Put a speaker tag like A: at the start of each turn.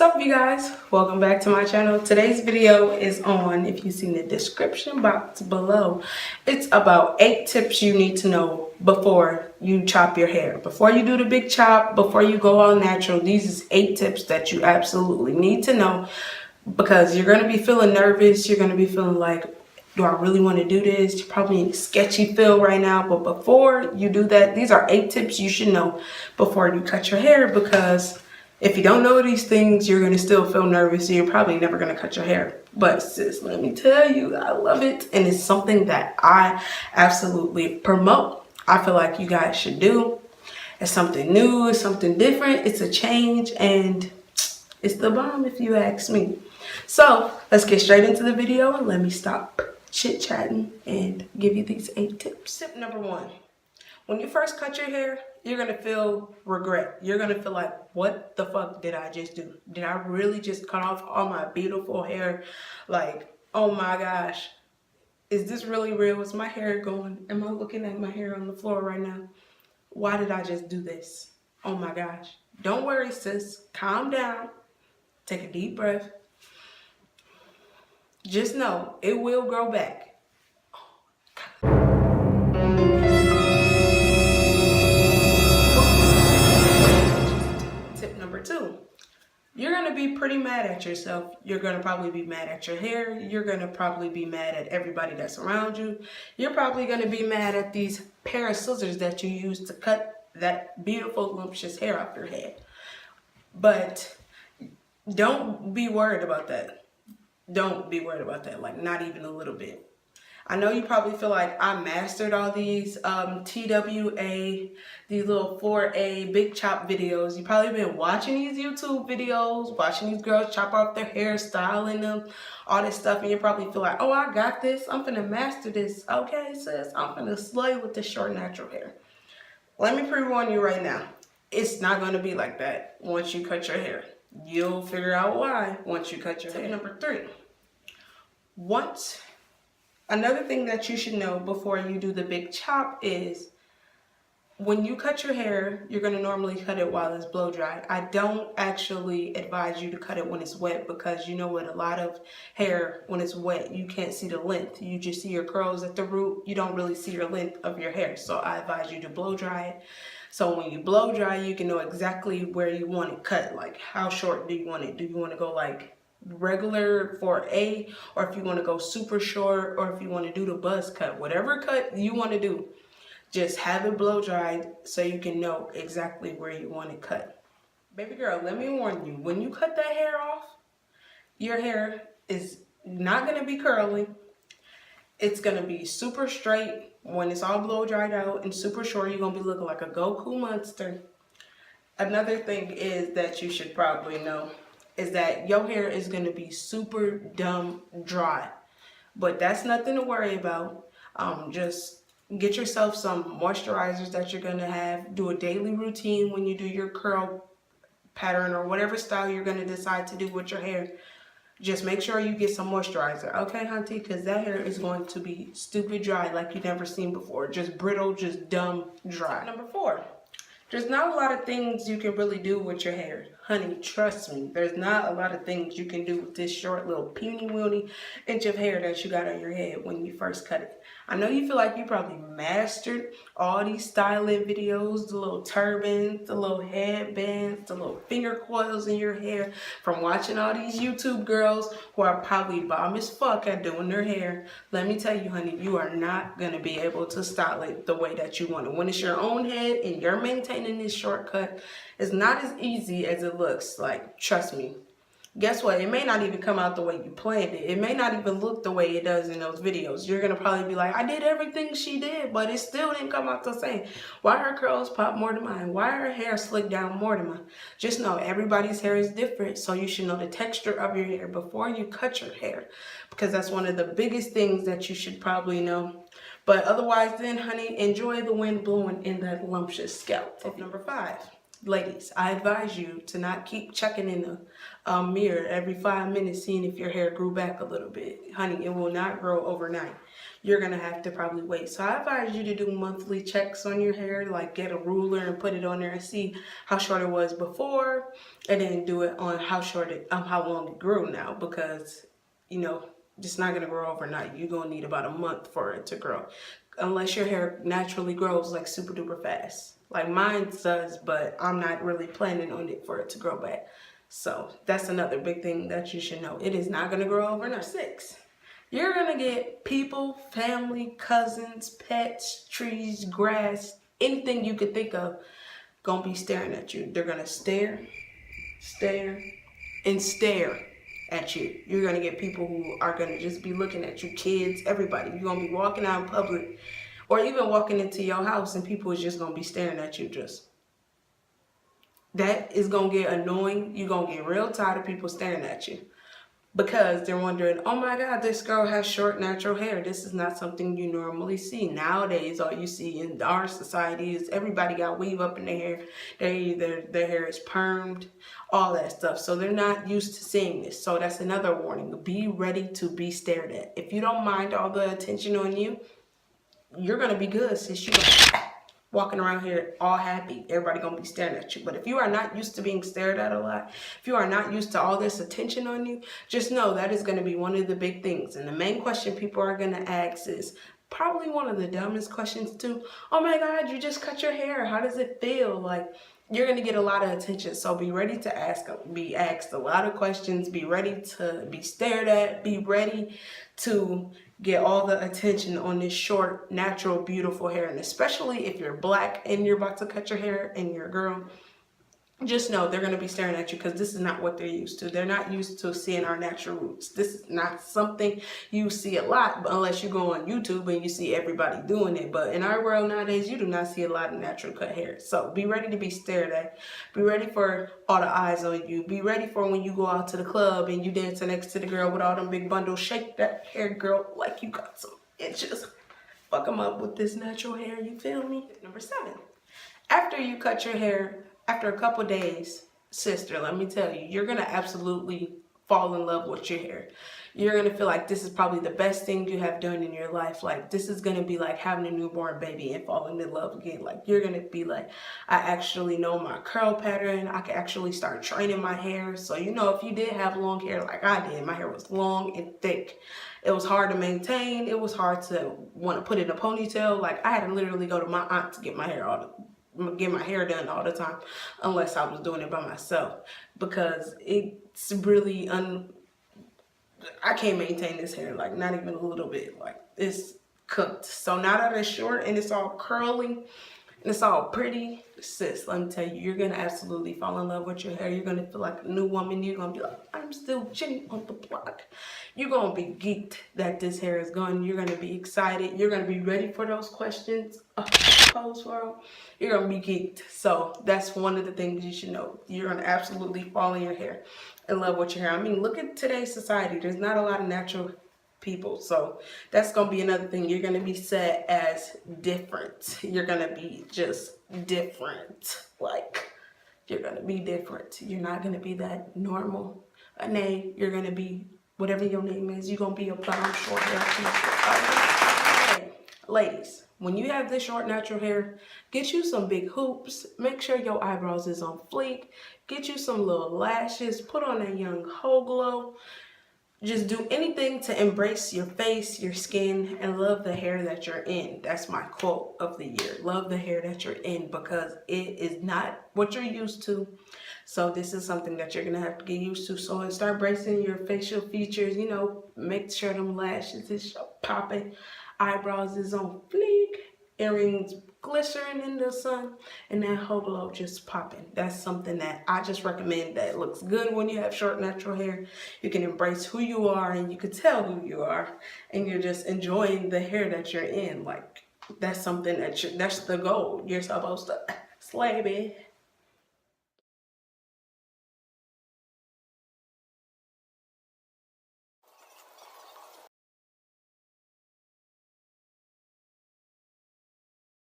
A: What's up, you guys? Welcome back to my channel. Today's video is on, if you see in the description box below, it's about 8 tips you need to know before you chop your hair. Before you do the big chop, before you go all natural, these is 8 tips that you absolutely need to know, because you're going to be feeling nervous. You're going to be feeling like, do I really want to do this? You're probably in a sketchy feel right now, but before you do that, these are 8 tips you should know before you cut your hair, because if you don't know these things, you're going to still feel nervous and you're probably never going to cut your hair. But sis, let me tell you, I love it. And it's something that I absolutely promote. I feel like you guys should do. It's something new, it's something different, it's a change, and it's the bomb if you ask me. So let's get straight into the video and let me stop chit-chatting and give you these 8 tips. Tip number 1. When you first cut your hair, you're going to feel regret. You're going to feel like, what the fuck did I just do? Did I really just cut off all my beautiful hair? Like, oh my gosh, is this really real? Is my hair going? Am I looking at my hair on the floor right now? Why did I just do this? Oh my gosh. Don't worry, sis. Calm down. Take a deep breath. Just know it will grow back. Tip number 2. You're going to be pretty mad at yourself. You're going to probably be mad at your hair. You're going to probably be mad at everybody that's around you. You're probably going to be mad at these pair of scissors that you use to cut that beautiful, lumptious hair off your head. But don't be worried about that. Don't be worried about that, like not even a little bit. I know you probably feel like I mastered all these TWA, these little 4A big chop videos. You probably been watching these YouTube videos, watching these girls chop off their hair, styling them, all this stuff, and you probably feel like, oh, I got this. I'm finna master this. Okay, sis, I'm finna slay with the short natural hair. Let me pre-warn you right now. It's not going to be like that once you cut your hair. You'll figure out why once you cut your hair. Tip number 3. Another thing that you should know before you do the big chop is when you cut your hair, you're going to normally cut it while it's blow dried. I don't actually advise you to cut it when it's wet, because you know what, a lot of hair, when it's wet, you can't see the length. You just see your curls at the root. You don't really see your length of your hair. So I advise you to blow dry it. So when you blow dry, you can know exactly where you want it cut. Like, how short do you want it? Do you want to go like regular 4A, or if you want to go super short, or if you want to do the buzz cut? Whatever cut you want to do, just have it blow dried so you can know exactly where you want it cut. Baby girl, let me warn you, when you cut that hair off, your hair is not going to be curly. It's going to be super straight. When it's all blow dried out and super short, you're going to be looking like a Goku monster. Another thing is that you should probably know is that your hair is going to be super dumb dry. But that's nothing to worry about. Just get yourself some moisturizers that you're going to have. Do a daily routine when you do your curl pattern or whatever style you're going to decide to do with your hair. Just make sure you get some moisturizer, okay, hunty? Because that hair is going to be stupid dry like you've never seen before. Just brittle, just dumb dry. Number 4. There's not a lot of things you can really do with your hair. Honey, trust me. There's not a lot of things you can do with this short little puny inch of hair that you got on your head when you first cut it. I know you feel like you probably mastered all these styling videos, the little turbans, the little headbands, the little finger coils in your hair from watching all these YouTube girls who are probably bomb as fuck at doing their hair. Let me tell you, honey, you are not going to be able to style it the way that you want it. When it's your own head and you're maintaining this shortcut, it's not as easy as it looks. Like, trust me. Guess what? It may not even come out the way you planned it. It may not even look the way it does in those videos. You're going to probably be like, I did everything she did, but it still didn't come out the same. Why her curls pop more than mine? Why her hair slick down more than mine? Just know everybody's hair is different, so you should know the texture of your hair before you cut your hair, because that's one of the biggest things that you should probably know. But otherwise then, honey, enjoy the wind blowing in that lumptious scalp. Tip number 5. ladies, I advise you to not keep checking in the mirror every 5 minutes seeing if your hair grew back a little bit. Honey, it will not grow overnight. You're going to have to probably wait. So I advise you to do monthly checks on your hair, like get a ruler and put it on there and see how short it was before, and then do it on how long it grew now, because, you know, it's not going to grow overnight. You're going to need about a month for it to grow, unless your hair naturally grows like super duper fast. Like mine does, but I'm not really planning on it for it to grow back. So that's another big thing that you should know. It is not going to grow overnight. 6, you're going to get people, family, cousins, pets, trees, grass, anything you could think of going to be staring at you. They're going to stare, and stare at you. You're going to get people who are going to just be looking at you, kids, everybody. You're going to be walking out in public or even walking into your house and people is just going to be staring at you. That is going to get annoying. You're going to get real tired of people staring at you, because they're wondering, oh my God, this girl has short natural hair. This is not something you normally see. Nowadays, all you see in our society is everybody got weave up in their hair. Their hair is permed, all that stuff. So they're not used to seeing this. So that's another warning. Be ready to be stared at. If you don't mind all the attention on you, you're going to be good, sis. You're walking around here all happy. Everybody gonna be staring at you. But if you are not used to being stared at a lot, if you are not used to all this attention on you, just know that is gonna be one of the big things. And the main question people are gonna ask is probably one of the dumbest questions too. Oh my God, you just cut your hair. How does it feel? Like, you're gonna get a lot of attention. So be ready to be asked a lot of questions. Be ready to be stared at. Be ready to get all the attention on this short, natural, beautiful hair. And especially if you're black and you're about to cut your hair and you're a girl, just know they're going to be staring at you, because this is not what they're used to. They're not used to seeing our natural roots. This is not something you see a lot, unless you go on YouTube and you see everybody doing it. But in our world nowadays, you do not see a lot of natural cut hair. So be ready to be stared at. Be ready for all the eyes on you. Be ready for when you go out to the club and you dancing next to the girl with all them big bundles. Shake that hair, girl, like you got some inches. Fuck them up with this natural hair, you feel me? Number 7, after you cut your hair, after a couple days, sister, let me tell you, you're going to absolutely fall in love with your hair. You're going to feel like this is probably the best thing you have done in your life. Like, this is going to be like having a newborn baby and falling in love again. Like, you're going to be like, I actually know my curl pattern. I can actually start training my hair. So, you know, if you did have long hair like I did, my hair was long and thick. It was hard to maintain. It was hard to want to put in a ponytail. Like, I had to literally go to my aunt to get my hair done all the time, unless I was doing it by myself, because it's really I can't maintain this hair, like not even a little bit. Like, it's cooked. So now that it's short and it's all curly and it's all pretty, sis, let me tell you, you're gonna absolutely fall in love with your hair. You're gonna feel like a new woman. You're gonna be like, I'm still Jenny on the block. You're gonna be geeked that this hair is gone. You're gonna be excited. You're gonna be ready for those questions posed for them. You're gonna be geeked. So that's one of the things you should know. You're gonna absolutely fall in love with your hair. I mean, look at today's society. There's not a lot of natural people, so that's gonna be another thing. You're gonna be set as different. You're gonna be just different. Like, you're gonna be different. You're not gonna be that normal Nay. You're gonna be whatever your name is. You're gonna be a brown short hair. Okay, ladies, when you have this short natural hair, get you some big hoops. Make sure your eyebrows is on fleek. Get you some little lashes. Put on a young hoe glow. Just do anything to embrace your face, your skin, and love the hair that you're in. That's my quote of the year. Love the hair that you're in, because it is not what you're used to. So this is something that you're going to have to get used to. So start bracing your facial features, you know, make sure them lashes is popping, eyebrows is on fleek, earrings glistering in the sun, and that whole glow just popping. That's something that I just recommend that looks good when you have short natural hair. You can embrace who you are, and you can tell who you are, and you're just enjoying the hair that you're in. Like, that's something that's the goal. You're supposed to slay, babe.